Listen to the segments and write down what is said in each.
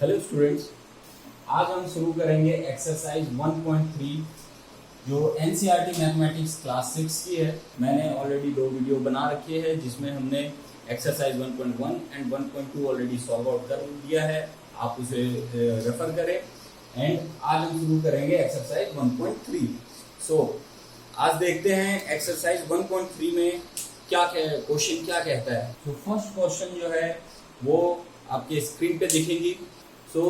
Hello students, आज हम शुरू करेंगे एक्सरसाइज 1.3 जो एनसीईआरटी मैथमेटिक्स क्लास 6 की है। मैंने ऑलरेडी 2 वीडियो बना रखी है जिसमें हमने exercise 1.1 and 1.2 already solve out कर दिया है। आप उसे रेफर करें एंड आज हम शुरू करेंगे एक्सरसाइज 1.3। सो आज देखते हैं एक्सरसाइज 1.3 में क्या क्वेश्चन क्या कहता है। तो फर्स्ट क्वेश्चन जो है वो आपके स्क्रीन पे दिखेगी। सो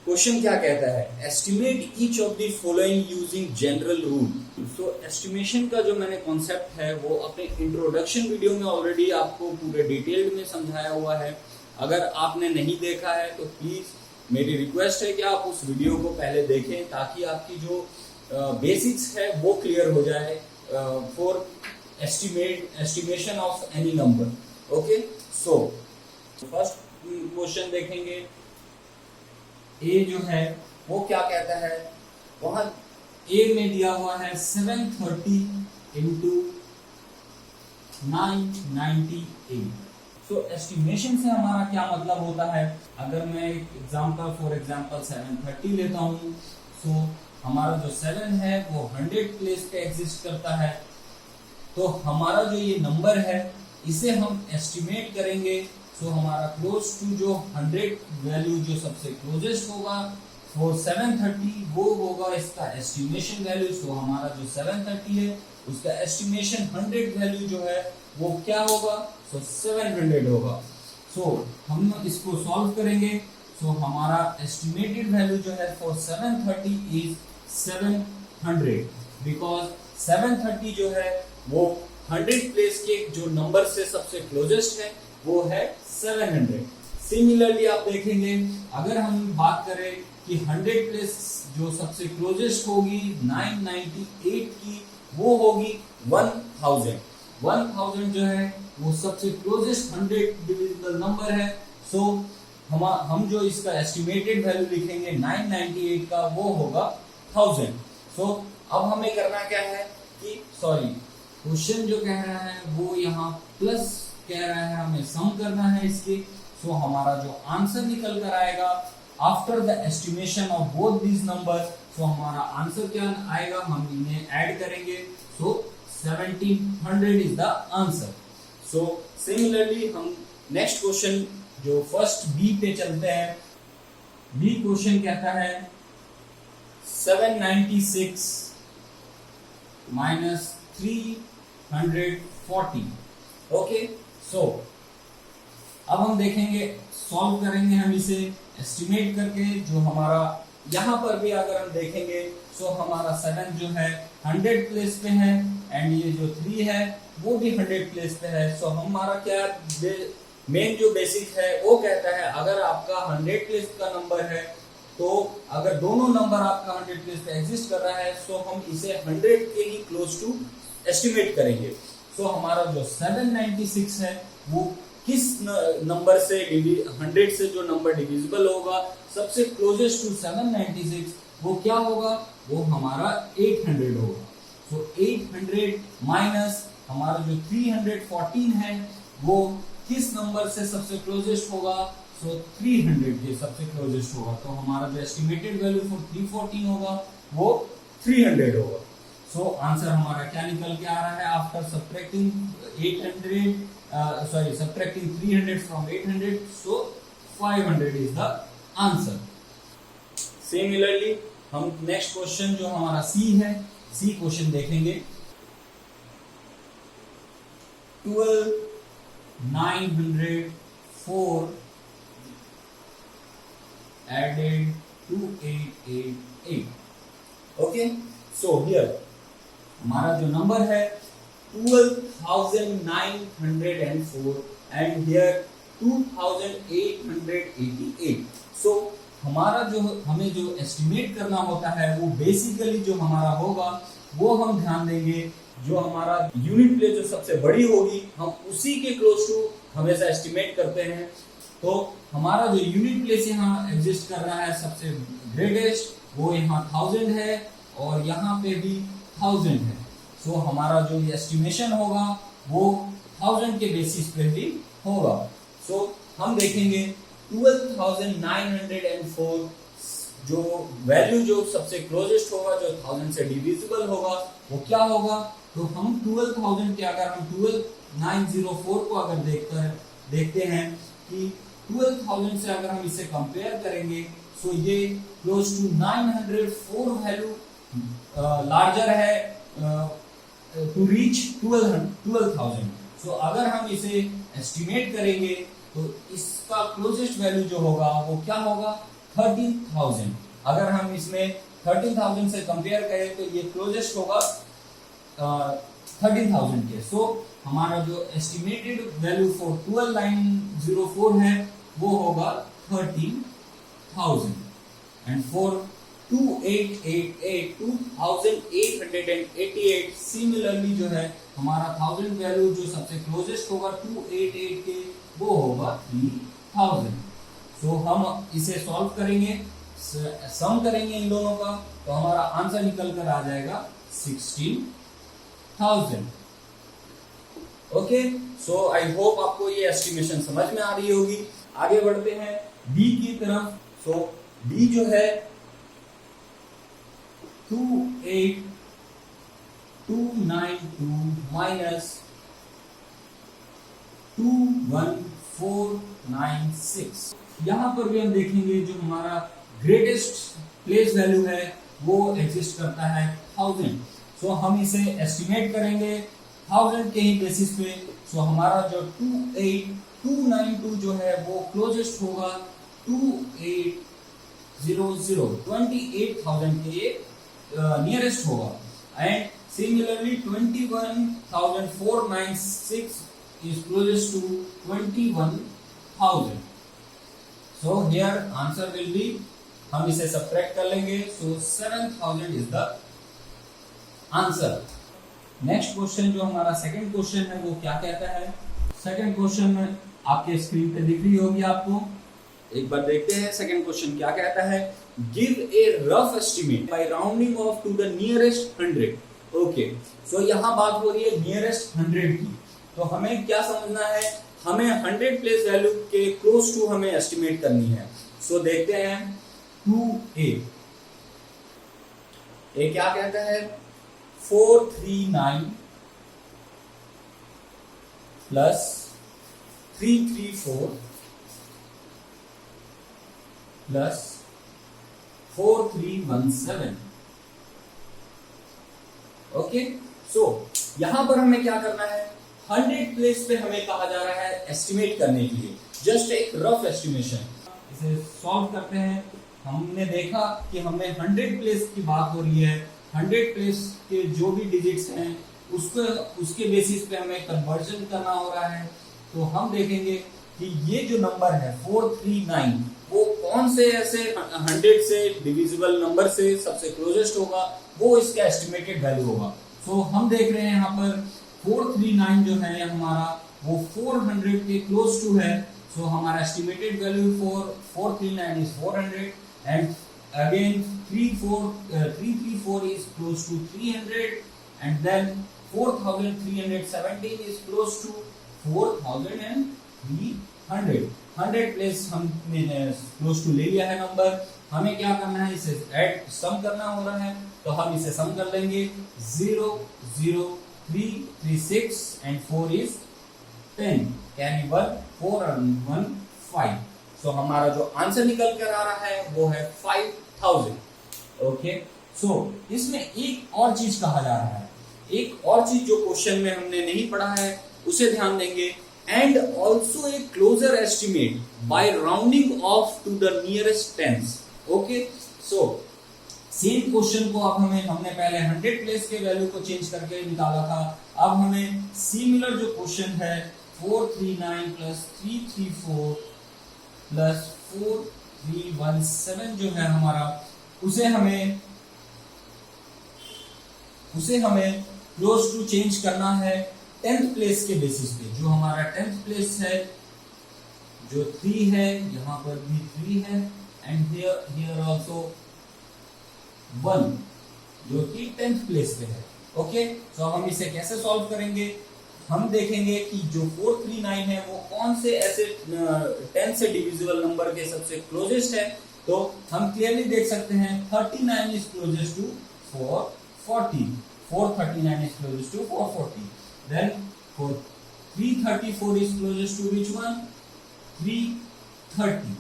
क्वेश्चन क्या कहता है, estimate each of the following using general rule. So estimation का जो मैंने कॉन्सेप्ट है वो अपने इंट्रोडक्शन वीडियो में ऑलरेडी आपको पूरे डिटेल्ड में समझाया हुआ है। अगर आपने नहीं देखा है तो प्लीज मेरी रिक्वेस्ट है कि आप उस वीडियो को पहले देखें ताकि आपकी जो बेसिक्स है वो क्लियर हो जाए for estimation of any number. Okay, so first question देखेंगे। ए जो है वो क्या कहता है, वहां ए में दिया हुआ है 730 इंटू 998। सो एस्टिमेशन से हमारा क्या मतलब होता है, अगर मैं एग्जांपल फॉर एग्जांपल 730 लेता हूं, सो हमारा जो 7 है वो 100 प्लेस पे एग्जिस्ट करता है। तो हमारा जो ये नंबर है इसे हम एस्टिमेट करेंगे। सो हमारा क्लोज टू जो 100 वैल्यू जो सबसे क्लोजेस्ट होगा फॉर 730 वो होगा इसका एस्टिमेशन वैल्यू। सो हमारा जो 730 है उसका एस्टिमेशन 100 वैल्यू जो है वो क्या होगा, सो 700 होगा। सो हम इसको सॉल्व करेंगे। सो हमारा एस्टिमेटेड वैल्यू जो है फॉर 730 इज 700 बिकॉज 730 जो है वो 100 प्लेस के जो नंबर से सबसे क्लोजेस्ट है वो है 700। सिमिलरली आप देखेंगे अगर हम बात करें कि 100 प्लेस जो सबसे क्लोजेस्ट होगी 998 की वो होगी 1000 जो है वो सबसे क्लोजेस्ट 100 डिविजिबल नंबर है। सो हम जो इसका एस्टिमेटेड वैल्यू लिखेंगे 998 का वो होगा 1000। सो अब हमें करना क्या है कि क्वेश्चन जो कह रहा है वो यहाँ प्लस कह रहा है, हमें सम करना है इसके। सो हमारा जो आंसर निकल कर आएगा after the estimation of both these number, so हमारा आंसर क्या आएगा, हम इन्हें ऐड करेंगे। So 1700 is the answer. So similarly हम नेक्स्ट क्वेश्चन जो फर्स्ट बी पे चलते हैं। बी क्वेश्चन कहता है 796 माइनस 340। ओके, सो अब हम देखेंगे, सॉल्व करेंगे हम इसे एस्टिमेट करके। जो हमारा यहाँ पर भी अगर हम देखेंगे सो हमारा 7 जो है 100 प्लेस पे है एंड ये जो 3 है वो भी 100 प्लेस पे है। सो हमारा क्या मेन जो बेसिक है वो कहता है अगर आपका 100 प्लेस का नंबर है तो अगर दोनों नंबर आपका 100 प्लेस पे एग्जिस्ट कर रहा है सो हम इसे 100 के ही क्लोज टू एस्टिमेट करेंगे। सो हमारा जो 796 है वो किस नंबर से 100 से जो नंबर डिविजिबल होगा सबसे क्लोजेस्ट टू 796 वो क्या होगा, वो हमारा 800 होगा। सो 800 माइनस हमारा जो 314 है वो किस नंबर से सबसे क्लोजेस्ट होगा, सो 300 के सबसे क्लोजेस्ट होगा। तो हमारा जो एस्टिमेटेड वैल्यू फॉर 314 होगा वो 300 होगा। सो आंसर हमारा क्या निकल के आ रहा है after subtracting 300 from 800, so 500 is the answer. Similarly हम नेक्स्ट क्वेश्चन जो हमारा सी है, सी क्वेश्चन देखेंगे। 12904 added 2888। ओके, सो हियर हमारा जो नंबर है 12,904 एंड हियर 2,888। सो हमारा जो हमें जो एस्टिमेट करना होता है वो बेसिकली जो हमारा होगा वो हम ध्यान देंगे जो हमारा यूनिट प्लेस जो सबसे बड़ी होगी हम उसी के क्लोज टू हमेशा एस्टिमेट करते हैं। तो हमारा जो यूनिट प्लेस यहाँ एग्जिस्ट कर रहा है सबसे ग्रेटेस्ट वो यहाँ 1000 है और यहाँ पे भी 1000 है। सो हमारा जो एस्टिमेशन होगा वो 1000 के बेसिस पे भी होगा। सो हम देखेंगे 12,904 जो वैल्यू जो सबसे क्लोजेस्ट होगा, जो 1000 से डिविजिबल होगा, वो क्या होगा? तो हम 12,000 के अगर हम 12,904 को अगर देखते हैं कि 12,000 से अगर हम इसे कंपेयर करेंगे, सो ये क्लोज टू 904 वैल्यू लार्जर है टू रीच 12,000। सो अगर हम इसे एस्टिमेट करेंगे तो इसका क्लोजेस्ट वैल्यू जो होगा वो क्या होगा? 13,000। अगर हम इसमें 13,000 से कंपेयर करें तो ये क्लोजेस्ट होगा 13,000 के। सो हमारा जो एस्टिमेटेड वैल्यू फॉर 12,904 है वो होगा 13,000। एंड फॉर 2888 सिमिलरली जो है हमारा 1000 वैल्यू जो सबसे क्लोजेस्ट होगा 288 के, वो होगा 3000। सो हम इसे सॉल्व करेंगे, सम करेंगे इन दोनों का, तो हमारा आंसर निकल कर आ जाएगा 16,000। ओके, सो आई होप आपको ये एस्टिमेशन समझ में आ रही होगी। आगे बढ़ते हैं बी की तरफ। सो बी जो है 28,292 माइनस 21,496। यहां पर भी हम देखेंगे जो हमारा ग्रेटेस्ट प्लेस वैल्यू है वो एग्जिस्ट करता है 1000। सो हम इसे एस्टिमेट करेंगे 1000 के ही बेसिस पे। सो हमारा जो 28,292 जो है वो क्लोजेस्ट होगा 28,000 के नियरेस्ट होगा। And similarly 21,496 is closest to 21,000. So here answer will be, हम इसे subtract कर लेंगे, so 7,000 is the answer. Next question जो हमारा सेकंड क्वेश्चन है वो क्या कहता है? सेकंड क्वेश्चन में आपके स्क्रीन पे दिख रही होगी आपको, एक बार देखते हैं सेकंड क्वेश्चन क्या कहता है। Give a rough estimate by rounding off to the nearest 100। Okay, so यहाँ बात हो रही है नियरेस्ट 100 की, तो हमें क्या समझना है? हमें 100 प्लेस वैल्यू के क्लोज टू हमें एस्टिमेट करनी है। सो देखते हैं 2a क्या कहता है? 439 प्लस 334 प्लस 4317। ओके, सो यहां पर हमें क्या करना है? 100 प्लेस पे हमें कहा जा रहा है एस्टिमेट करने के लिए, जस्ट एक रफ एस्टिमेशन। इसे सॉल्व करते हैं। हमने देखा कि हमें 100 प्लेस की बात हो रही है, 100 प्लेस के जो भी डिजिट्स हैं उसके बेसिस पे हमें कन्वर्जन करना हो रहा है। तो हम देखेंगे कि ये जो नंबर है 439 वो कौन से ऐसे 100 से डिविजिबल नंबर से सबसे क्लोजेस्ट होगा, वो इसका एस्टिमेटेड वैल्यू होगा। सो हम देख रहे हैं यहाँ पर 439 जो है हमारा वो 400 के क्लोज टू है। सो हमारा estimated value for 439 is 400 and again 334 is close to 300 and then 4,317 is close to 4,300। 100 place हमने क्लोज टू ले लिया है नंबर। हमें क्या करना है? इसे ऐड सम करना हो रहा है, तो हम इसे सम कर लेंगे। 0 0 3 3 6 and 4 is 10, कैरी 1 4 and 1 5। सो हमारा जो आंसर निकल कर आ रहा है वो है 5,000। ओके, सो इसमें एक और चीज कहा जा रहा है, एक और चीज जो क्वेश्चन में हमने नहीं पढ़ा है उसे ध्यान देंगे। And also a closer estimate by rounding off to the nearest tens. Okay, so same question को अब हमने पहले 100 प्लेस के वैल्यू को चेंज करके निकाला था। अब हमें सिमिलर जो क्वेश्चन है 439 प्लस 334 प्लस 4317 जो है हमारा, उसे हमें क्लोज टू चेंज करना है 10th प्लेस के बेसिस पे। जो हमारा 10th प्लेस है जो 3 है, यहाँ पर भी 3 है एंड हियर आल्सो 1 जो कि 10th प्लेस पे है। ओके, सो हम इसे कैसे सॉल्व करेंगे? हम देखेंगे कि जो 439 है वो कौन से ऐसे 10 से डिविजिबल नंबर के सबसे क्लोजेस्ट है। तो हम क्लियरली देख सकते हैं 39 is closest to 440, 439 is closest to 440. Then for 334 is closest to which one? 330.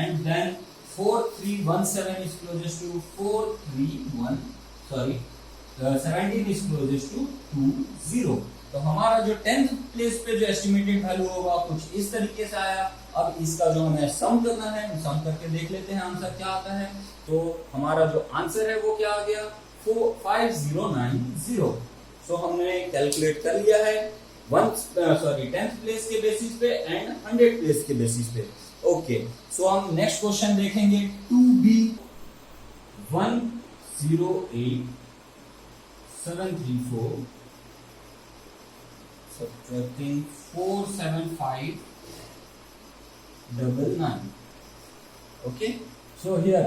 And then 4317 is closest to 431. Sorry, 17 is closest to 20. तो हमारा जो 10th प्लेस पे जो एस्टिमेटेड वैल्यू होगा कुछ इस तरीके से आया। अब इसका जो हमें सम करना है, सम करके देख लेते हैं आंसर क्या आता है। तो हमारा जो आंसर है वो क्या आ गया, 5090। सो हमने कैलकुलेट कर लिया है 10th प्लेस के बेसिस पे एंड 100 प्लेस के बेसिस पे। ओके, सो हम नेक्स्ट क्वेश्चन देखेंगे 2B 108734 subtracting 47599। Okay, so here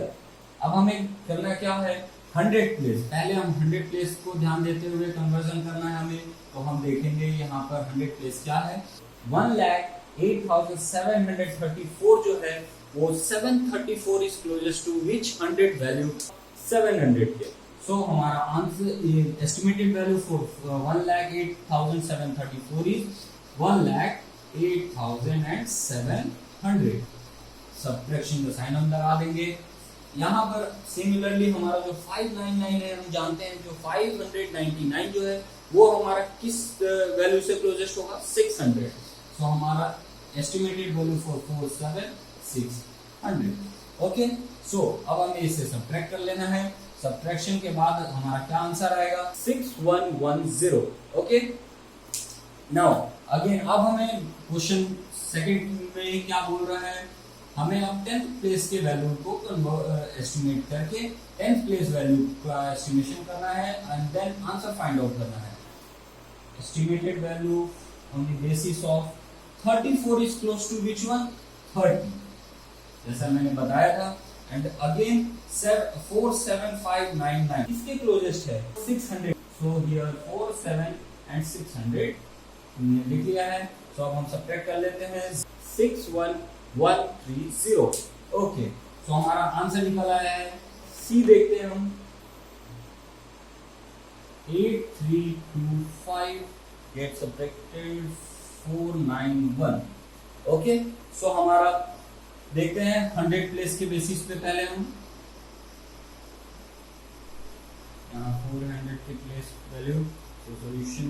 अब हमें करना क्या है, 100 प्लेस। पहले हम 100 प्लेस को ध्यान देते हुए कन्वर्जन करना है हमें। तो हम देखेंगे यहाँ पर 100 प्लेस क्या है, 1,08,734 जो है वो 734 is closest to which 100 value, 700 के। सो हमारा answer estimated value for 1,08,734 is 1,08,700। Subtraction का साइन हम लगा देंगे। यहाँ पर सिमिलरली हमारा जो 599 है, हम जानते हैं जो 599 जो है वो हमारा किस वैल्यू से क्लोजेस्ट होगा, 600। सो हमारा एस्टिमेटेड वैल्यू फॉर 47600। ओके, सो अब हमें इसे सब्ट्रैक्ट कर लेना है। सब्ट्रैक्शन के बाद हमारा क्या आंसर आएगा, 6110। ओके, नाउ अगेन अब हमें क्वेश्चन सेकंड में क्या बोल रहा है, हमें अब 10th प्लेस के वैल्यू को एस्टिमेट करके 10th प्लेस वैल्यू का एस्टिमेशन करना है and then answer find out करना है। Estimated value on the basis of 34 is close to which one, 30 जैसा मैंने बताया था। एंड अगेन 47599 इसके क्लोजेस्ट है 600। सो हियर 47 एंड 600 हमने लिख लिया है। सो अब हम सब्ट्रैक्ट कर लेते हैं 61130। ओके, सो हमारा आंसर निकल आया है, सी देखते हैं हम 8325 गेट सब्ट्रैक्टेड 491। ओके, सो हमारा देखते हैं 100 प्लेस के बेसिस पे पहले हम यहाँ 400 के place value. So solution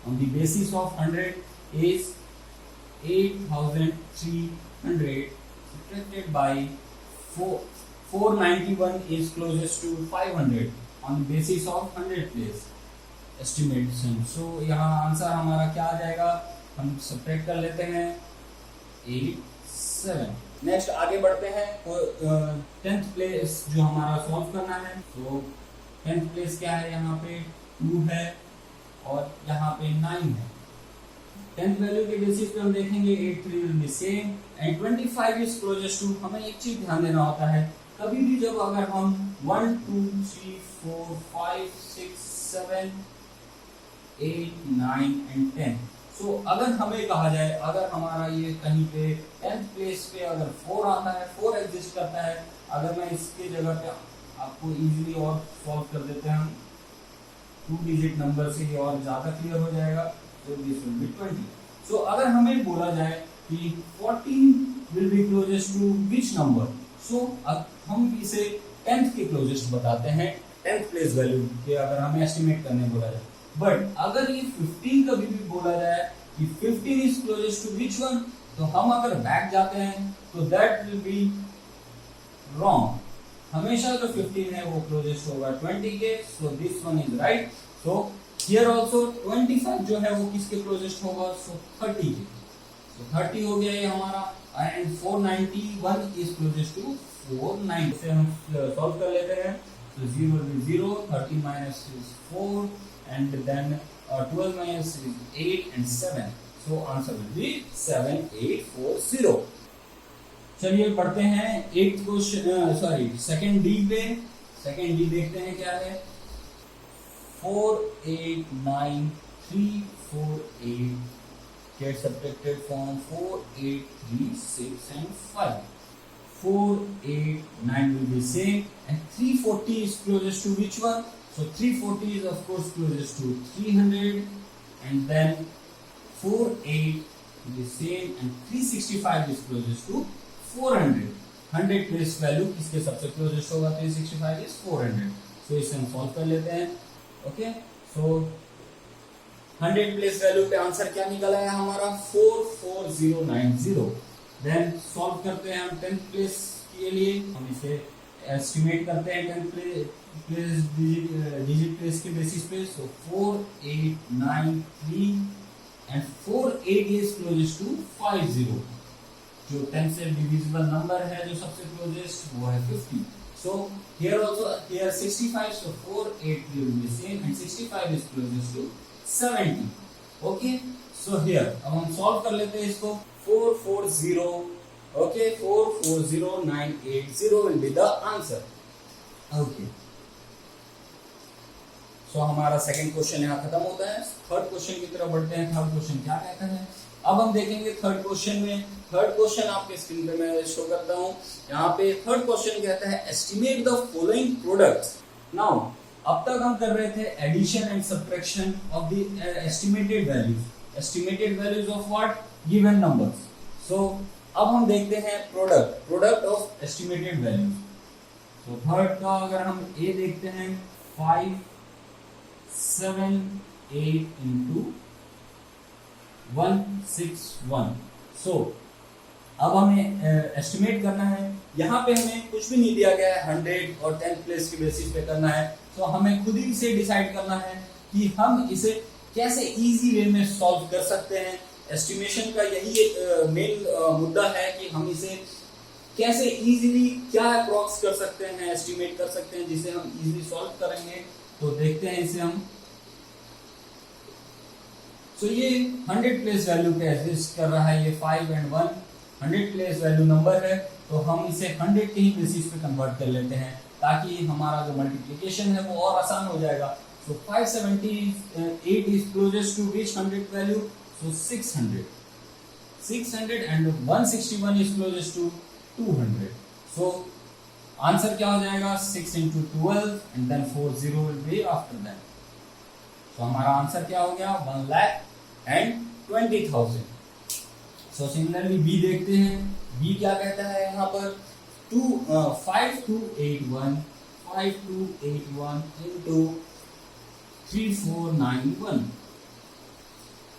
on the basis of 100 is 8300 subtracted by 491 is closest to 500 on the basis of 100 place estimation। so यहाँ आंसर हमारा क्या आ जाएगा, हम सब्ट्रैक्ट कर लेते हैं 87। नेक्स्ट आगे बढ़ते हैं। 10th प्लेस जो हमारा सॉल्व करना है। तो 10th प्लेस क्या है, यहाँ पे 2 है और यहाँ पे 9 है। 10th वैल्यू के बेसिस पे हम देखेंगे 83 will be same and 25 is closest to. हमें एक चीज ध्यान देना होता है, कभी भी जब अगर हम 1 2 3 4 5 6 7 8 9 एंड 10, सो अगर हमें कहा जाए, अगर हमारा ये कहीं पे 10th प्लेस पे अगर 4 आता है, 4 एग्जिस्ट करता है, अगर मैं इसके जगह पे आपको इजीली और सॉल्व कर देते हैं हम 2 डिजिट नंबर से, ये और ज्यादा क्लियर हो जाएगा। So this will be 20. So अगर हमें बोला जाए कि 14 will be closest to which number, so अब हम इसे 10th के closest बताते हैं 10th प्लेस वैल्यू के, अगर हमें एस्टिमेट करने बोला जाए। बट अगर ये 15 कभी भी बोला जाए कि 15 is closest to which one, तो हम अगर बैक जाते हैं तो that will be wrong। हमेशा जो 15 है वो क्लोजेस्ट होगा 20 के। so this one is right। so here also 25 जो है वो किसके क्लोजेस्ट होगा, so 30 के। so 30 हो गया ये हमारा एंड 491 is closest to 490 से हम सॉल्व कर लेते हैं। so 0 will be 0, 30 minus is 4 and then 12 minus is 8 and 7, so answer will be 7840। चलिए पढ़ते हैं 8th question, sorry second D पे। सेकंड डी देखते हैं क्या है, 48934 48 get subtracted from 4, 8, 3, 6 and 5. 4, 8, 9 will be same, and 340 is closest to which one? So 340 is of course closest to 300, and then 4, 8 will be same, and 365 is closest to 400. 100 place value किसके सबसे closest होगा? 365 is 400. So इसे हम solve कर लेते हैं. Okay, सो 100 place value पे answer क्या निकला है हमारा? 44090. देन सॉल्व करते हैं हम 10th प्लेस के लिए. हम इसे एस्टिमेट करते हैं 10th प्लेस डिजिट प्लेस के बेसिस पे. सो 4893 एंड 48 इज क्लोजेस्ट टू 50. जो 10 से डिविजिबल नंबर है जो सबसे क्लोजेस्ट वो है 50. So here also here 65, so 480 will be same, and 65 is closest to 70. Okay, so here अब हम सॉल्व कर लेते हैं इसको. 440, okay, 440980 will be the answer. Okay, so हमारा सेकंड क्वेश्चन यहाँ खत्म होता है. थर्ड क्वेश्चन की तरफ बढ़ते हैं. थर्ड क्वेश्चन क्या कहता है? अब हम देखेंगे थर्ड क्वेश्चन में. थर्ड क्वेश्चन आपके स्क्रीन पे मैं शो करता हूं. यहाँ पे थर्ड क्वेश्चन कहता है estimate the following products. Now अब तक हम कर रहे थे addition and subtraction of the estimated values of what? Given numbers. So अब हम देखते हैं प्रोडक्ट ऑफ एस्टिमेटेड वैल्यूज. तो थर्ड का अगर हम ए देखते हैं 5, 7, 8 into 161. सो अब हमें एस्टिमेट करना है. यहाँ पे हमें कुछ भी नहीं दिया गया है, 100 और 10th प्लेस के बेसिस पे करना है. तो हमें खुद ही से डिसाइड करना है कि हम इसे कैसे इजी वे में सॉल्व कर सकते हैं. एस्टिमेशन का यही मेन मुद्दा है कि हम इसे कैसे इजीली क्या अप्रॉक्स कर सकते हैं, एस्टिमेट कर सकते हैं, जिसे हम इजीली सॉल्व करेंगे. तो देखते हैं इसे हम. सो ये 100 प्लेस वैल्यू पे एग्जिस्ट कर रहा है. ये 5 and 1 100 प्लेस वैल्यू नंबर है. तो हम इसे 100 के ही बेसिस पे कन्वर्ट कर लेते हैं ताकि हमारा जो मल्टीप्लिकेशन है वो और आसान हो जाएगा. So 578 is closest to which 100 value? So 600 and 161 is closest to 200. So answer क्या हो जाएगा? 6 into 12 and then 40 will be after that. तो हमारा आंसर क्या हो गया? 1,20,000. सो सिमिलरली बी देखते हैं. बी क्या कहता है यहाँ पर? 5281 into 3491.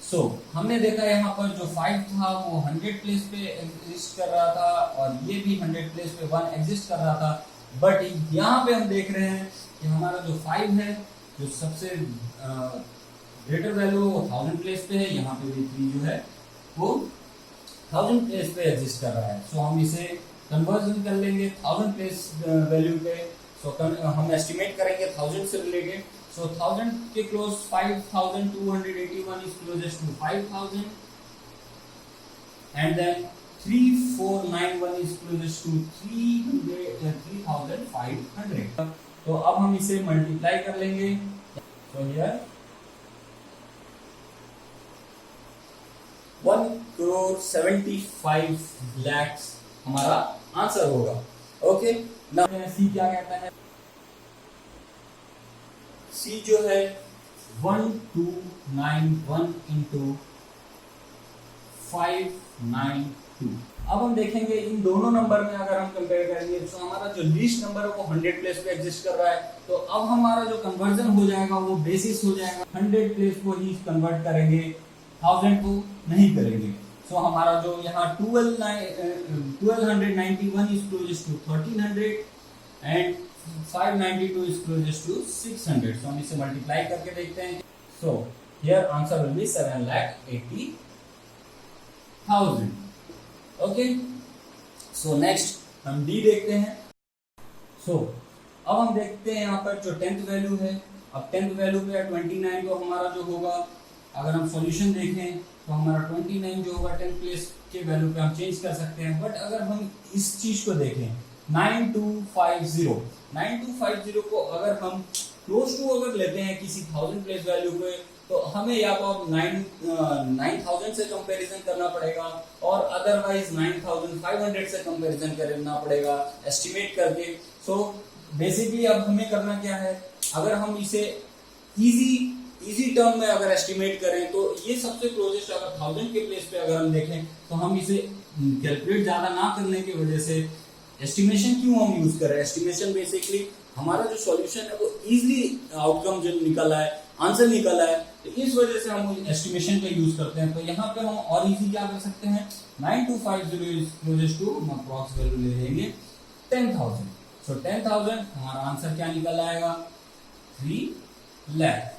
सो हमने देखा यहाँ पर जो 5 था वो 100 प्लेस पे एग्जिस्ट कर रहा था और ये भी 100 प्लेस पे 1 एग्जिस्ट कर रहा था. बट यहाँ पे हम देख रहे हैं कि हमारा जो 5 है जो सबसे ग्रेटर वैल्यू वो 1000 प्लेस पे है. यहाँ पे भी 3 जो है वो 1000 प्लेस पे एग्जिस्ट कर रहा है. सो हम इसे कन्वर्जन कर लेंगे 1000 प्लेस वैल्यू पे. सो हम एस्टिमेट करेंगे 1000 से रिलेटेड. सो 1000 के close 5281 is closest to 5000 and then 3491 is closest to 3500. तो अब हम इसे मल्टीप्लाई कर लेंगे. तो हियर 1,75 lakhs हमारा आंसर होगा. ओके, नाउ सी क्या कहता है? सी जो है 1291 into 592. अब हम देखेंगे इन दोनों नंबर में अगर हम कंपेयर करेंगे तो हमारा जो लीस्ट नंबर है वो 100 प्लेस पे एग्जिस्ट कर रहा है. तो अब हमारा जो कन्वर्जन हो जाएगा वो बेसिस हो जाएगा 100 प्लेस को ही कन्वर्ट करेंगे, 1000 को नहीं करेंगे. सो हमारा जो यहाँ 1291 is closest to 1300 and 592 is closest to 600. So हम इसे मल्टीप्लाई करके देखते हैं. So here answer will be 7,80,000. Okay, so next हम डी देखते हैं. सो अब हम देखते हैं यहाँ पर जो 10th वैल्यू है. अब 10th वैल्यू पे 29 को हमारा जो होगा, अगर हम सॉल्यूशन देखें तो हमारा 29 जो होगा 10th प्लेस के वैल्यू पे हम चेंज कर सकते हैं. बट अगर हम इस चीज को देखें 9250 को अगर हम क्लोज टू अगर लेते हैं किसी 1000 प्लेस वैल्यू पे तो हमें या तो अब 9000 से कंपैरिजन करना पड़ेगा और अदरवाइज 9500 से कंपैरिजन करना पड़ेगा एस्टिमेट करके। सो बेसिकली अब हमें करना क्या है, अगर हम इसे इजी टर्म में अगर एस्टिमेट करें तो ये सबसे क्लोजेस्ट, अगर 1000 के प्लेस पे अगर हम देखें तो हम इसे कैलकुलेट ज्यादा ना करने की वजह से एस्टिमेशन क्यों हम यूज कर रहे हैं। एस्टिमेशन बेसिकली हमारा जो सॉल्यूशन है वो इजीली आउटकम जो निकला है, आंसर निकला है, तो इस वजह से हम एस्टिमेशन का यूज करते हैं। तो यहाँ पे हम और इजी क्या कर सकते हैं, 9250 इज क्लोजेस्ट टू, हम अप्रॉक्स वैल्यू ले लेंगे 10,000। सो 10,000 हमारा आंसर क्या निकल आएगा, 3 लाख।